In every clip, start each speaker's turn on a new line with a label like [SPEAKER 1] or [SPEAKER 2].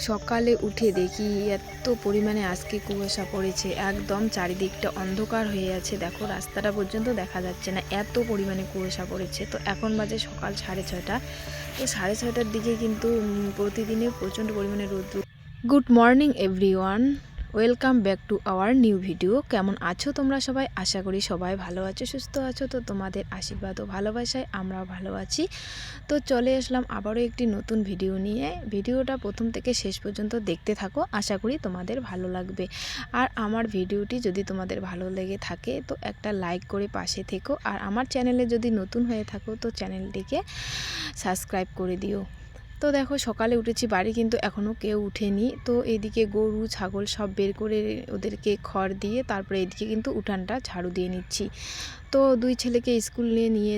[SPEAKER 1] সকালে উঠে দেখি এত পরিমাণে আজকে কুয়াশা পড়েছে, একদম চারিদিকটা অন্ধকার হয়ে আছে। দেখো রাস্তাটা পর্যন্ত দেখা যাচ্ছে না, এত পরিমাণে কুয়াশা পড়েছে। তো এখন বাজে সকাল 6:30। তো 6:30টার দিকে কিন্তু প্রতিদিনে প্রচণ্ড পরিমাণে রোদ্র। Good morning everyone, welcome back to our new video. কেমন আছো তোমরা সবাই? আশা করি সবাই ভালো আছো, সুস্থ আছো। তো তোমাদের আশীর্বাদ ও ভালোবাসায় আমরাও ভালো আছি। তো চলে আসলাম আবারও একটি নতুন ভিডিও নিয়ে। ভিডিওটা প্রথম থেকে শেষ পর্যন্ত দেখতে থাকো, আশা করি তোমাদের ভালো লাগবে। আর আমার ভিডিওটি যদি তোমাদের ভালো লেগে থাকে তো একটা লাইক করে পাশে থেকো। আর আমার চ্যানেলে যদি নতুন হয়ে থাকো তো চ্যানেলটিকে সাবস্ক্রাইব করে দিও। তো দেখো সকালে উঠেছি, বাড়ি কিন্তু এখনও কেউ উঠেনি। তো এদিকে গরু ছাগল সব বের করে ওদেরকে খড় দিয়ে তারপরে এদিকে কিন্তু উঠানটা ঝাড়ু দিয়ে নিচ্ছি। তো দুই ছেলেকে স্কুলে নিয়ে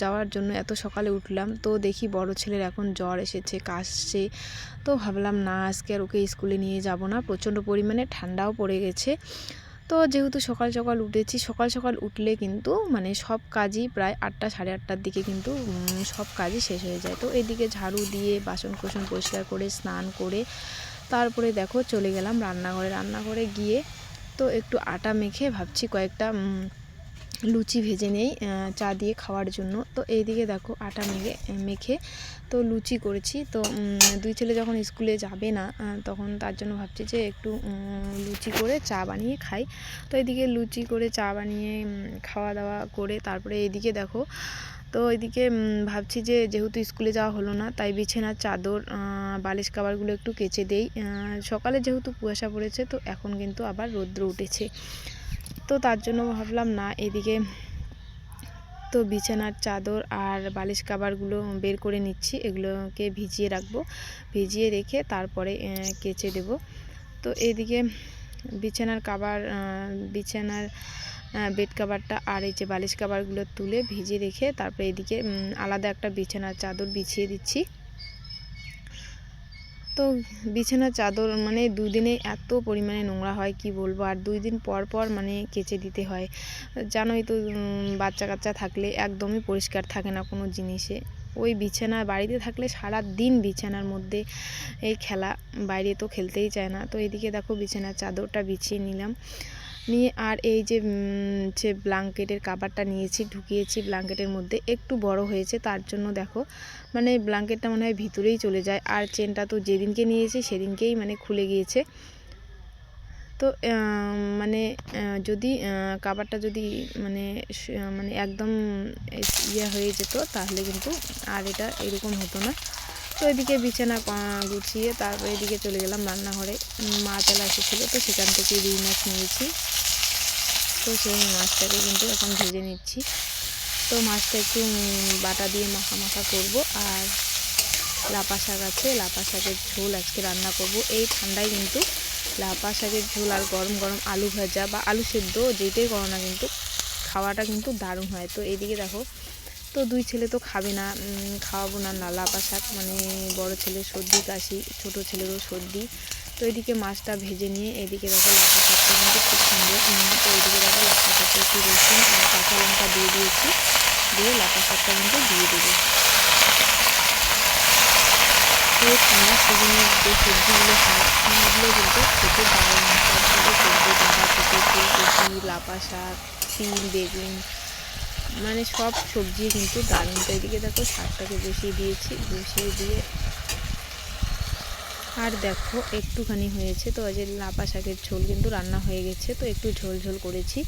[SPEAKER 1] যাওয়ার জন্য এত সকালে উঠলাম। তো দেখি বড় ছেলের এখন জ্বর এসেছে, কাশছে। তো ভাবলাম না, আজকে আর ওকে স্কুলে নিয়ে যাব না, প্রচণ্ড পরিমাণে ঠান্ডাও পড়ে গেছে। তো যেহেতু সকাল সকাল উঠেছি, সকাল সকাল উঠলে কিন্তু সব কাজই প্রায় 8টা 8:30টার দিকে কিন্তু সব কাজই শেষ হয়ে যায়। তো এদিকে ঝাড়ু দিয়ে বাসন কোসন পরিষ্কার করে স্নান করে তারপরে দেখো চলে গেলাম রান্নাঘরে গিয়ে তো একটু আটা মেখে ভাবছি কয়েকটা লুচি ভেজে নেই চা দিয়ে খাওয়ার জন্য। তো এইদিকে দেখো আটা মেখে তো লুচি করেছি। তো দুই ছেলে যখন স্কুলে যাবে না তখন তার জন্য ভাবছি যে একটু লুচি করে চা বানিয়ে খাই। তো এদিকে লুচি করে চা বানিয়ে খাওয়া দাওয়া করে তারপরে এইদিকে দেখো, তো এদিকে ভাবছি যে যেহেতু স্কুলে যাওয়া হলো না তাই বিছানার চাদর বালিশ কাভারগুলো একটু কেচে দেই। সকালে যেহেতু কুয়াশা পড়েছে তো এখন কিন্তু আবার রৌদ্র উঠেছে। তো তার জন্য ভাবলাম না, এদিকে তো বিছানার চাদর আর বালিশ কাভারগুলো বের করে নিচ্ছি, এগুলোকে ভিজিয়ে রাখবো। ভিজিয়ে রেখে তারপরে কেচে দেব। তো এদিকে বিছানার বেড কাভারটা আর এই যে বালিশ কাভারগুলো তুলে ভিজিয়ে রেখে তারপরে এদিকে আলাদা একটা বিছানার চাদর বিছিয়ে দিচ্ছি। তো বিছানার চাদর দুদিনে এত পরিমাণে নোংরা হয় কি বলবো। আর 2 দিন পর পর কেচে দিতে হয়। জানোই তো বাচ্চা কাচ্চা থাকলে একদমই পরিষ্কার থাকে না কোনো জিনিসে। ওই বিছানা বাড়িতে থাকলে সারা দিন বিছানার মধ্যে এই খেলা, বাইরে তো খেলতেই চায় না। তো এদিকে দেখো বিছানার চাদরটা বিছিয়ে নিলাম, নিয়ে আর এই যে ব্ল্যাঙ্কেটের কাভারটা নিয়েছি, ঢুকিয়েছি ব্ল্যাঙ্কেটের মধ্যে। একটু বড় হয়েছে তার জন্য দেখো ব্ল্যাঙ্কেটটা মনে হয় ভিতরেই চলে যায়। আর চেনটা তো যেদিনকে নিয়েছি সেদিনকেই খুলে গিয়েছে। তো যদি কাভারটা যদি একদম হয়ে যেত তাহলে কিন্তু আর এটা এরকম হতো না। তো এদিকে বিছানা গুছিয়ে তারপরে এদিকে চলে গেলাম রান্নাঘরে। মাছ আলা এসেছিলো, তো সেখান থেকে রুই মাছ নিয়েছি। তো সেই মাছটাকে কিন্তু এখন ভেজে নিচ্ছি। তো মাছটা একটু বাটা দিয়ে মাখা করব। আর লাপা শাক আছে, লাপা শাকের ঝোল আজকে রান্না করব। এই ঠান্ডায় কিন্তু লাপা শাকের ঝোল আর গরম গরম আলু ভাজা বা আলু সেদ্ধ যেটাই করো না কিন্তু খাওয়াটা কিন্তু দারুণ হয়। তো এইদিকে দেখো, তো দুই ছেলে তো খাবে না, খাওয়াবো না লাপা শাক, বড় ছেলের সর্দি কাশি, ছোট ছেলেরও সর্দি। তো এদিকে মাছটা ভেজে নিয়ে এদিকে দেখো লাপা শাকটা কিন্তু খুব সুন্দর। তো এইদিকে দেখো লাপা শাকটা একটু রসুন আর কাঁচা লঙ্কা দিয়ে দিয়েছি, দিয়ে লাপা শাকটা কিন্তু দিয়ে দেবো। এই ঠান্ডার সিজনের যে সবজিগুলো হয় সেগুলো কিন্তু খেতে দারুণ। সবগুলো সবজি, বাঁধাকপি, ফুলকপি, লাপা শাক, শিম, বেগুন, সব সবজি কিন্তু দারুণ। তো এদিকে দেখো শাকটাকে বসিয়ে দিয়ে আর দেখো একটুখানি হয়েছে। তো এই যে লাপা শাকের ঝোল কিন্তু রান্না হয়ে গেছে। তো একটু ঝোল করছি।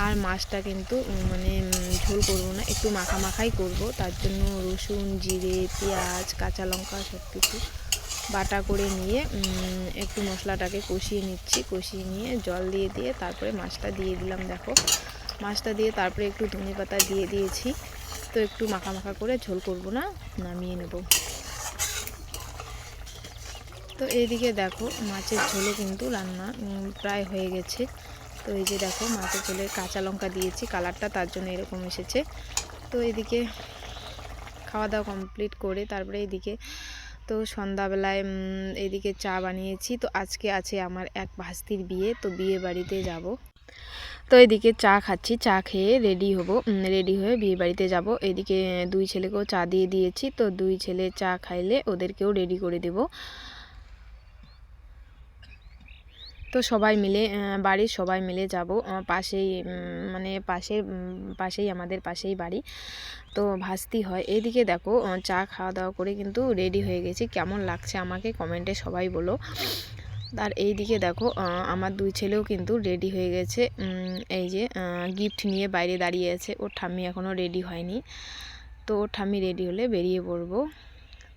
[SPEAKER 1] আর মাছটা কিন্তু ঝোল করবো না, একটু মাখাই করব। তার জন্য রসুন, জিরে, পেঁয়াজ, কাঁচা লঙ্কা সব কিছু বাটা করে নিয়ে একটু মশলাটাকে কষিয়ে নিচ্ছি। কষিয়ে নিয়ে জল দিয়ে তারপরে মাছটা দিয়ে দিলাম। দেখো মাছটা দিয়ে তারপরে একটু ধনেপাতা দিয়ে দিয়েছি। তো একটু মাখা করে ঝোল করব না, নামিয়ে নেব। তো এইদিকে দেখো মাছের ঝোলও কিন্তু রান্না প্রায় হয়ে গেছে। তো এই যে দেখো মাছের ঝোলে কাঁচা লঙ্কা দিয়েছি, কালারটা তার জন্য এরকম এসেছে। তো এদিকে খাওয়া দাওয়া কমপ্লিট করে তারপরে এদিকে তো সন্ধ্যাবেলায় এদিকে চা বানিয়েছি। তো আজকে আছে আমার এক ভাস্তির বিয়ে, তো বিয়ে বাড়িতে যাব। তো এদিকে চা খাচ্ছি, চা খেয়ে রেডি হয়ে বিয়ে বাড়িতে যাব। এদিকে দুই ছেলেকেও চা দিয়ে দিয়েছি। তো দুই ছেলে চা খাইলে ওদেরকেও রেডি করে দেব। তো সবাই মিলে বাড়ির সবাই মিলে যাব, পাশেই মানে পাশেই আমাদের পাশেই বাড়ি, তো ভাস্তি হয়। এইদিকে দেখো চা খাওয়া দাওয়া করে কিন্তু রেডি হয়ে গেছি। কেমন লাগছে আমাকে কমেন্টে সবাই বলো। আর এইদিকে দেখো আমার দুই ছেলেও কিন্তু রেডি হয়ে গেছে। এই যে গিফট নিয়ে বাইরে দাঁড়িয়ে আছে। ওর ঠাম্মি এখনও রেডি হয়নি, তো ওর ঠাম্মি রেডি হলে বেরিয়ে পড়বো।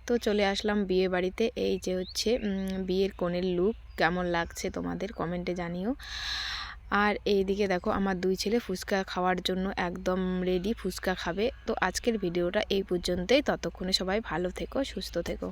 [SPEAKER 1] তো চলে আসলাম বিয়ে বাড়িতে। এই যে হচ্ছে বিয়ের কনের লুক, কেমন লাগছে তোমাদের কমেন্টে জানিও। আর এইদিকে দেখো আমার দুই ছেলে ফুচকা খাওয়ার জন্য একদম রেডি, ফুচকা খাবে। তো আজকের ভিডিওটা এই পর্যন্তই। ততক্ষণে সবাই ভালো থেকো, সুস্থ থেকো।